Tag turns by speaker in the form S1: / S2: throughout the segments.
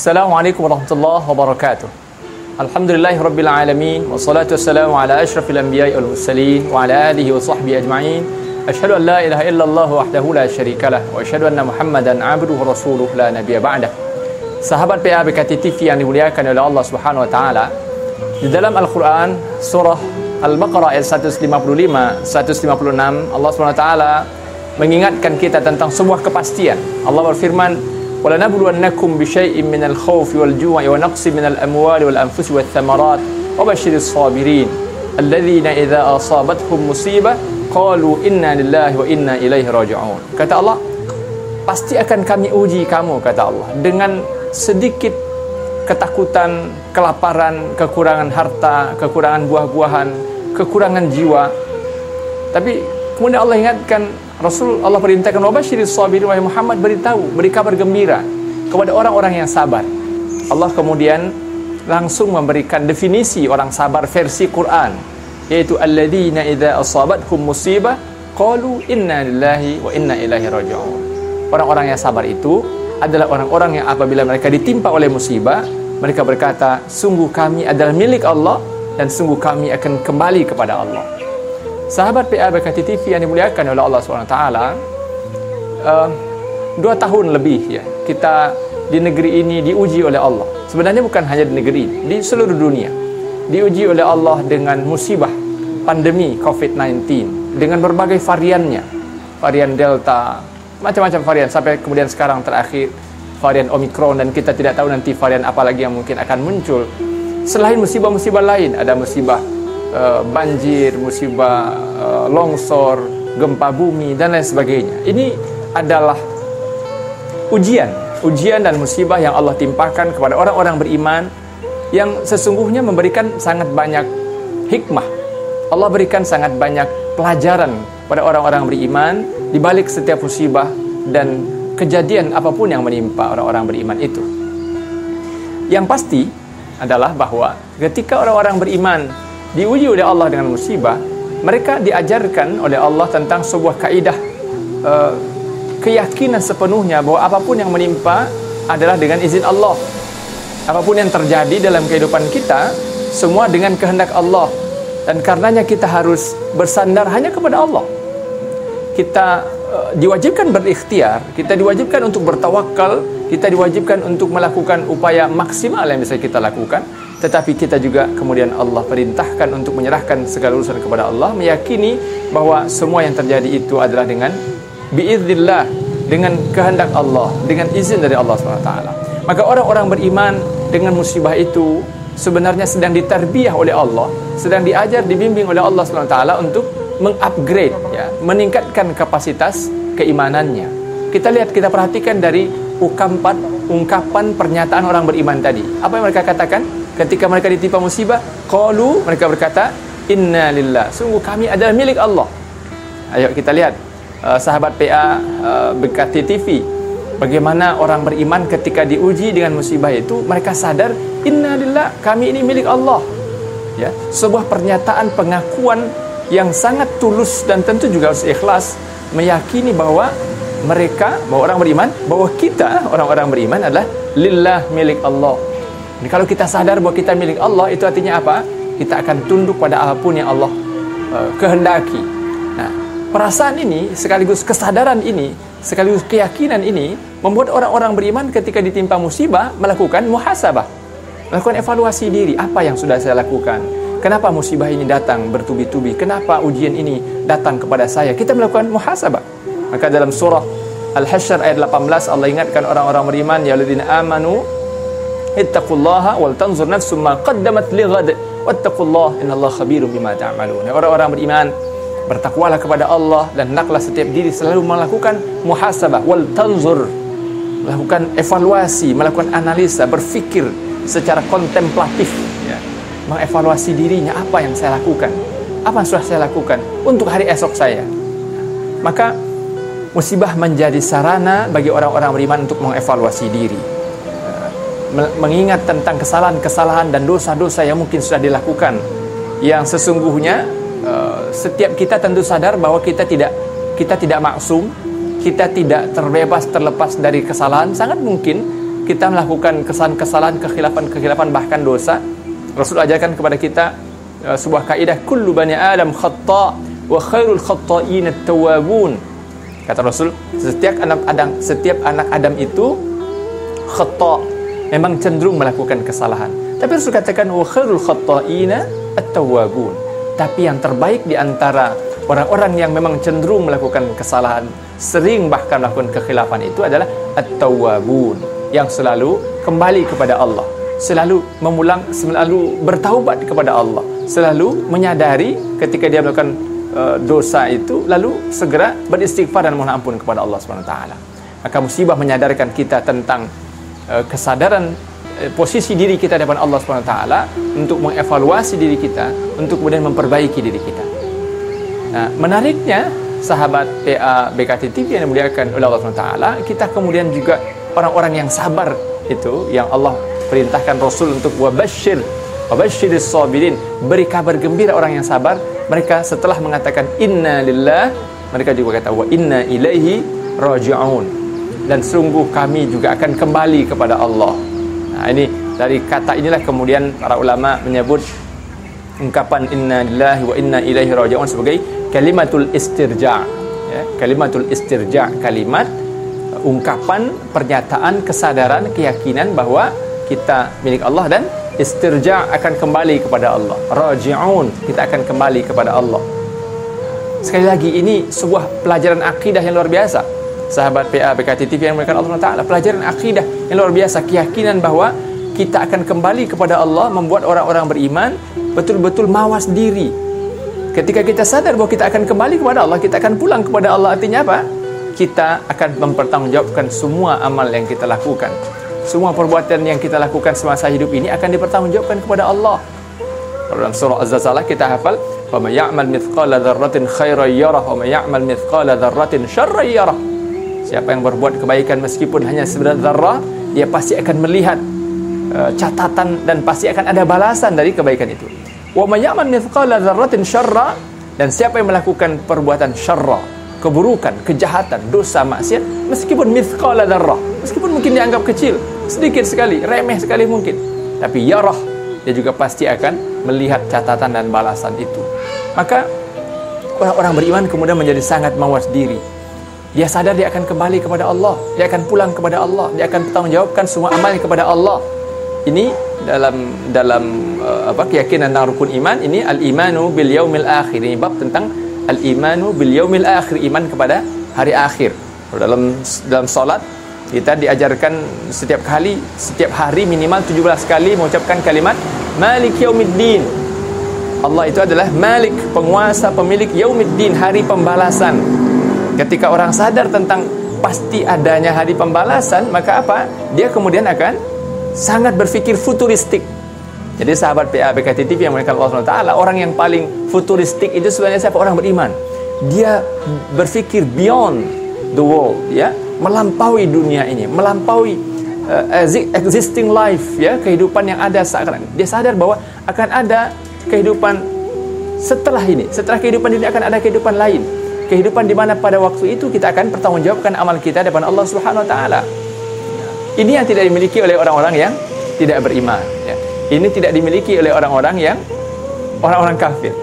S1: Assalamualaikum warahmatullahi wabarakatuh. Alhamdulillahi rabbil alamin, wassalatu wassalamu ala asyrafil anbiya'i wal mursalin wa ala alihi wa sahbihi ajma'in. Asyhadu an la ilaha illallah wahdahu la syarikalah wa asyhadu anna Muhammadan 'abduhu wa rasuluh la nabiyya ba'dah. Sahabat PA BKT TV yang dimuliakan oleh Allah Subhanahu wa taala, di dalam Al-Qur'an surah Al-Baqarah ayat 155, 156, Allah Subhanahu wa taala mengingatkan kita tentang sebuah kepastian. Allah berfirman, وَلَنَبْلُوَنَّكُمْ بِشَيْءٍ مِّنَ الْخَوْفِ وَالْجُوعِ وَنَقْصٍ مِّنَ الْأَمْوَالِ وَالْأَنفُسِ وَالثَّمَرَاتِ وَبَشِّرِ الصَّابِرِينَ الَّذِينَ إِذَا أَصَابَتْهُمْ مُصِيبَةٌ قَالُوا إِنَّا لِلَّهِ وَإِنَّا إِلَيْهِ رَاجِعُونَ. Kata Allah, pasti akan kami uji kamu, kata Allah, dengan sedikit ketakutan, kelaparan, kekurangan harta, kekurangan buah-buahan, kekurangan jiwa. Tapi kemudian Allah ingatkan Rasul, Allah perintahkan wabasyiris sabirin, wahai Muhammad, beritahu, beri kabar gembira kepada orang-orang yang sabar. Allah kemudian langsung memberikan definisi orang sabar versi Quran, yaitu alladzina idza asabathum musibah qalu inna lillahi wa inna ilaihi raji'un. Orang-orang yang sabar itu adalah orang-orang yang apabila mereka ditimpa oleh musibah, mereka berkata, sungguh kami adalah milik Allah dan sungguh kami akan kembali kepada Allah. Sahabat PA BKT TV yang dimuliakan oleh Allah SWT, 2 tahun lebih ya kita di negeri ini diuji oleh Allah. Sebenarnya bukan hanya di negeri ini, di seluruh dunia diuji oleh Allah dengan musibah pandemi COVID-19 dengan berbagai variannya, varian Delta, macam-macam varian, sampai kemudian sekarang terakhir varian Omicron, dan kita tidak tahu nanti varian apa lagi yang mungkin akan muncul. Selain musibah-musibah lain, ada musibah banjir, musibah longsor, gempa bumi, dan lain sebagainya. Ini adalah ujian dan musibah yang Allah timpakan kepada orang-orang beriman, yang sesungguhnya memberikan sangat banyak hikmah. Allah berikan sangat banyak pelajaran pada orang-orang beriman di balik setiap musibah dan kejadian apapun yang menimpa orang-orang beriman itu. Yang pasti adalah bahwa ketika orang-orang beriman diuji oleh Allah dengan musibah, mereka diajarkan oleh Allah tentang sebuah kaidah keyakinan sepenuhnya bahwa apapun yang menimpa adalah dengan izin Allah. Apapun yang terjadi dalam kehidupan kita, semua dengan kehendak Allah, dan karenanya kita harus bersandar hanya kepada Allah. Kita diwajibkan berikhtiar, kita diwajibkan untuk bertawakal, kita diwajibkan untuk melakukan upaya maksimal yang bisa kita lakukan. Tetapi kita juga kemudian Allah perintahkan untuk menyerahkan segala urusan kepada Allah, meyakini bahwa semua yang terjadi itu adalah dengan biiznillah, dengan kehendak Allah, dengan izin dari Allah SWT. Maka orang-orang beriman dengan musibah itu sebenarnya sedang ditarbiyah oleh Allah, sedang diajar, dibimbing oleh Allah SWT untuk mengupgrade, ya, meningkatkan kapasitas keimanannya. Kita lihat, kita perhatikan dari ungkapan pernyataan orang beriman tadi. Apa yang mereka katakan ketika mereka ditimpa musibah? Qalu, mereka berkata, inna lillah, sungguh kami adalah milik Allah. Ayo kita lihat sahabat PA BKT TV, bagaimana orang beriman ketika diuji dengan musibah itu mereka sadar, inna lillah, kami ini milik Allah. Ya, sebuah pernyataan pengakuan yang sangat tulus dan tentu juga harus ikhlas, meyakini bahwa mereka, bahwa orang beriman, bahwa kita orang-orang beriman adalah lillah, milik Allah. Dan kalau kita sadar bahwa kita milik Allah, itu artinya apa? Kita akan tunduk pada apapun yang Allah kehendaki. Nah, perasaan ini sekaligus kesadaran ini, sekaligus keyakinan ini membuat orang-orang beriman ketika ditimpa musibah melakukan muhasabah, melakukan evaluasi diri. Apa yang sudah saya lakukan? Kenapa musibah ini datang bertubi-tubi? Kenapa ujian ini datang kepada saya? Kita melakukan muhasabah. Maka dalam surah Al-Hasyr ayat 18 Allah ingatkan orang-orang beriman, ya alladzina amanu ittaqullaha wal tanzur nafsum ma qaddamat lighad wattaqullaha innallaha khabirum bima ta'malun. Orang-orang beriman, bertakwalah kepada Allah dan hendaklah setiap diri selalu melakukan muhasabah, wal tanzur, melakukan evaluasi, melakukan analisa, berfikir secara kontemplatif, ya, mengevaluasi dirinya, apa yang saya lakukan, apa yang sudah saya lakukan untuk hari esok saya. Maka musibah menjadi sarana bagi orang-orang beriman untuk mengevaluasi diri, mengingat tentang kesalahan-kesalahan dan dosa-dosa yang mungkin sudah dilakukan, yang sesungguhnya setiap kita tentu sadar bahwa kita tidak maksum, kita tidak terlepas dari kesalahan. Sangat mungkin kita melakukan kesalahan, kekhilafan, bahkan dosa, Rasul ajarkan kepada kita sebuah kaidah, kullu bani Adam khata' wa khairul khata'in at-tawwabun. Kata Rasul, setiap anak Adam itu khata', memang cenderung melakukan kesalahan. Tapi Rasul katakan wa khairul khata'in at-tawwabun. Tapi yang terbaik di antara orang-orang yang memang cenderung melakukan kesalahan, sering bahkan melakukan kekhilafan itu adalah at-tawwabun, yang selalu kembali kepada Allah, selalu bertaubat kepada Allah, selalu menyadari ketika dia melakukan dosa itu, lalu segera beristighfar dan mohon ampun kepada Allah SWT. Maka musibah menyadarkan kita tentang kesadaran posisi diri kita di depan Allah SWT, untuk mengevaluasi diri kita, untuk kemudian memperbaiki diri kita. Nah, menariknya sahabat PA BKT TV yang dimuliakan oleh Allah SWT, kita kemudian juga orang-orang yang sabar itu, yang Allah perintahkan Rasul untuk wabashiris sabirin, beri kabar gembira orang yang sabar. Mereka setelah mengatakan inna lillah, mereka juga kata wa inna ilaihi raji'un, dan sungguh kami juga akan kembali kepada Allah. Nah, ini dari kata inilah kemudian para ulama menyebut ungkapan inna lillahi wa inna ilaihi raji'un sebagai kalimatul istirja', ya, kalimatul istirja', kalimat ungkapan, pernyataan, kesadaran, keyakinan bahwa kita milik Allah, dan istirja' akan kembali kepada Allah. Raji'un, kita akan kembali kepada Allah. Sekali lagi, ini sebuah pelajaran akidah yang luar biasa. Sahabat PA BKT TV yang dimuliakan Allah Ta'ala, pelajaran akidah yang luar biasa, keyakinan bahwa kita akan kembali kepada Allah, membuat orang-orang beriman betul-betul mawas diri. Ketika kita sadar bahwa kita akan kembali kepada Allah, kita akan pulang kepada Allah, artinya apa? Kita akan mempertanggungjawabkan semua amal yang kita lakukan. Semua perbuatan yang kita lakukan semasa hidup ini akan dipertanggungjawabkan kepada Allah. Dalam surah Az-Zalzalah kita hafal, "Wa may ya'mal mithqala dzarratin khairan yarah wa may ya'mal mithqala dzarratin syarran yarah." Siapa yang berbuat kebaikan meskipun hanya seberat zarrah, dia pasti akan melihat catatan dan pasti akan ada balasan dari kebaikan itu. Wa may ya'mal mithqala dzarratin syarra, dan siapa yang melakukan perbuatan syarra, keburukan, kejahatan, dosa, maksiat, meskipun mithqala dzarrah, meskipun mungkin dianggap kecil, sedikit sekali, remeh sekali mungkin, tapi yarah, dia juga pasti akan melihat catatan dan balasan itu. Maka orang-orang beriman kemudian menjadi sangat mawas diri. Dia sadar dia akan kembali kepada Allah, dia akan pulang kepada Allah, dia akan bertanggungjawabkan semua amalnya kepada Allah. Ini dalam keyakinan tentang rukun iman, ini al-imanu bil yaumil akhir. Ini bab tentang al-imanu bil yaumil akhir, iman kepada hari akhir. Dalam salat kita diajarkan setiap hari minimal 17 kali mengucapkan kalimat Malik Yaumiddin. Allah itu adalah Malik, penguasa, pemilik Yaumiddin, hari pembalasan. Ketika orang sadar tentang pasti adanya hari pembalasan, maka apa? Dia kemudian akan sangat berpikir futuristik. Jadi sahabat PA BKT TV yang dimuliakan Allah SWT, orang yang paling futuristik itu sebenarnya siapa? Orang beriman. Dia berpikir beyond the world, ya, melampaui dunia ini, melampaui existing life, ya, kehidupan yang ada sekarang. Dia sadar bahwa akan ada kehidupan setelah ini, setelah kehidupan ini akan ada kehidupan lain, kehidupan di mana pada waktu itu kita akan pertanggungjawabkan amal kita di depan Allah Subhanahu Wa Taala. Ini yang tidak dimiliki oleh orang-orang yang tidak beriman, ya. Ini tidak dimiliki oleh orang-orang kafir.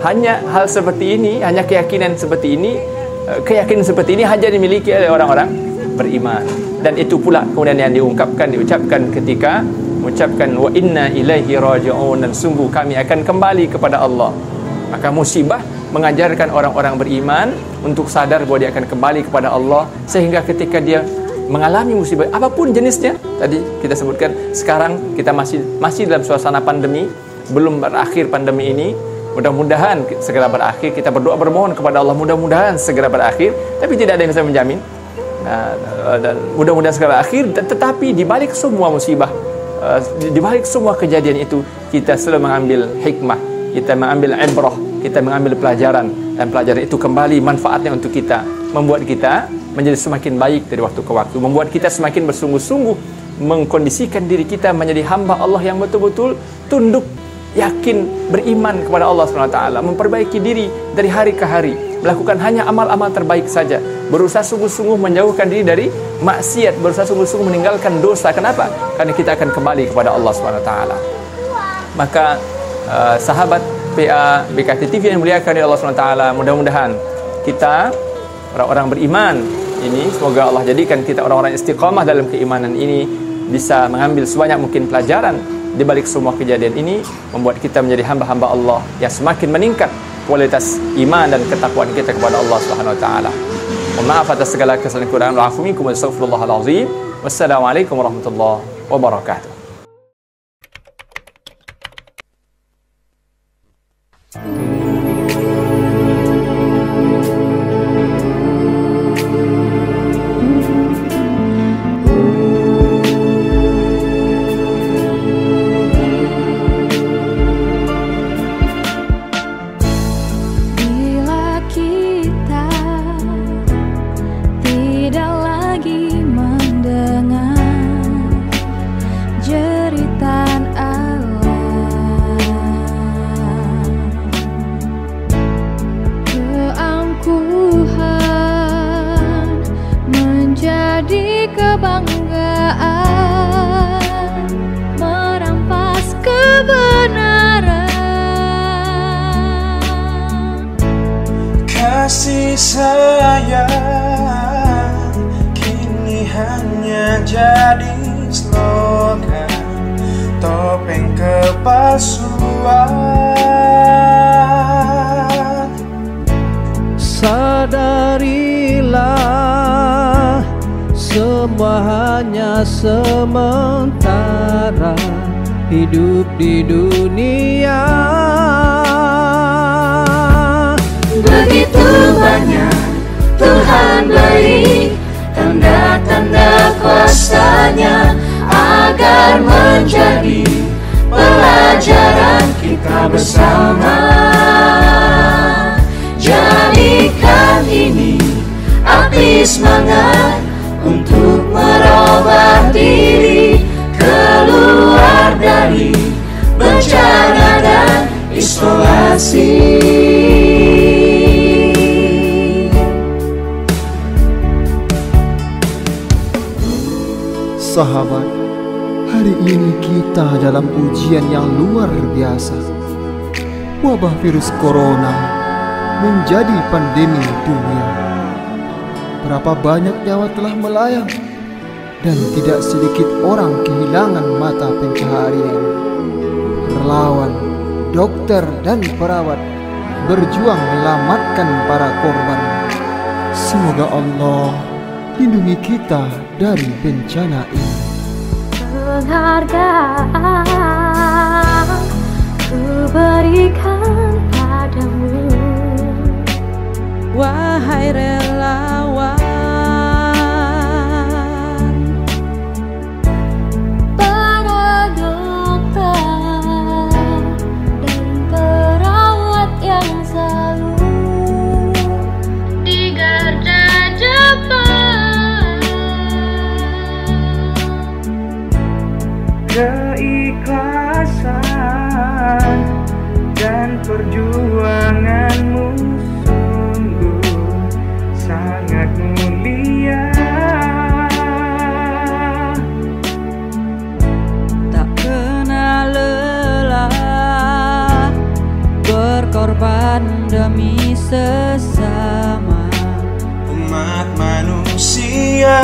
S1: Hanya hal seperti ini, hanya keyakinan seperti ini hanya dimiliki oleh orang-orang beriman. Dan itu pula kemudian yang diucapkan ketika mengucapkan wa inna ilaihi raji'un, dan sungguh kami akan kembali kepada Allah. Maka musibah mengajarkan orang-orang beriman untuk sadar bahwa dia akan kembali kepada Allah, sehingga ketika dia mengalami musibah apapun jenisnya, tadi kita sebutkan, sekarang kita masih dalam suasana pandemi, belum berakhir pandemi ini, mudah-mudahan segera berakhir. Kita berdoa bermohon kepada Allah mudah-mudahan segera berakhir, tapi tidak ada yang bisa menjamin. Dan mudah-mudahan segera berakhir. Tetapi di balik semua musibah, di balik semua kejadian itu, kita selalu mengambil hikmah, kita mengambil ibrah, kita mengambil pelajaran, dan pelajaran itu kembali manfaatnya untuk kita, membuat kita menjadi semakin baik dari waktu ke waktu, membuat kita semakin bersungguh-sungguh mengkondisikan diri kita menjadi hamba Allah yang betul-betul tunduk, yakin, beriman kepada Allah SWT, memperbaiki diri dari hari ke hari, melakukan hanya amal-amal terbaik saja, berusaha sungguh-sungguh menjauhkan diri dari maksiat, berusaha sungguh-sungguh meninggalkan dosa. Kenapa? Karena kita akan kembali kepada Allah SWT. Maka sahabat PA BKT TV yang muliakan oleh Allah SWT, mudah-mudahan kita orang-orang beriman ini, semoga Allah jadikan kita orang-orang istiqamah dalam keimanan ini, bisa mengambil sebanyak mungkin pelajaran di balik semua kejadian ini, membuat kita menjadi hamba-hamba Allah yang semakin meningkat kualitas iman dan ketakwaan kita kepada Allah Subhanahu wa taala. Mohon maaf atas segala kesalahan Quran wa afu minkum, astaghfirullahal azim. Wassalamualaikum warahmatullahi wabarakatuh.
S2: Kebanggaan merampas kebenaran,
S3: kasih sayang kini hanya jadi slogan, topeng kepalsuan.
S4: Sadarilah semua hanya sementara, hidup di dunia.
S2: begitu banyak Tuhan beri tanda-tanda kuasa-Nya agar menjadi pelajaran kita bersama. Jadikan ini api semangat untuk merubah diri, keluar dari bencana dan isolasi.
S5: Sahabat, hari ini kita dalam ujian yang luar biasa. Wabah virus corona menjadi pandemi dunia. Berapa banyak nyawa telah melayang, dan tidak sedikit orang kehilangan mata pencaharian. Relawan, dokter, dan perawat berjuang menyelamatkan para korban. Semoga Allah lindungi kita dari bencana ini.
S2: Penghargaan ku berikan padamu,
S4: Wahai relawan,
S2: para dokter dan perawat yang selalu di garda depan.
S3: Keikhlasan dan perjuanganmu sungguh sangat mulia.
S4: tak kenal lelah, berkorban demi sesama.
S3: Umat manusia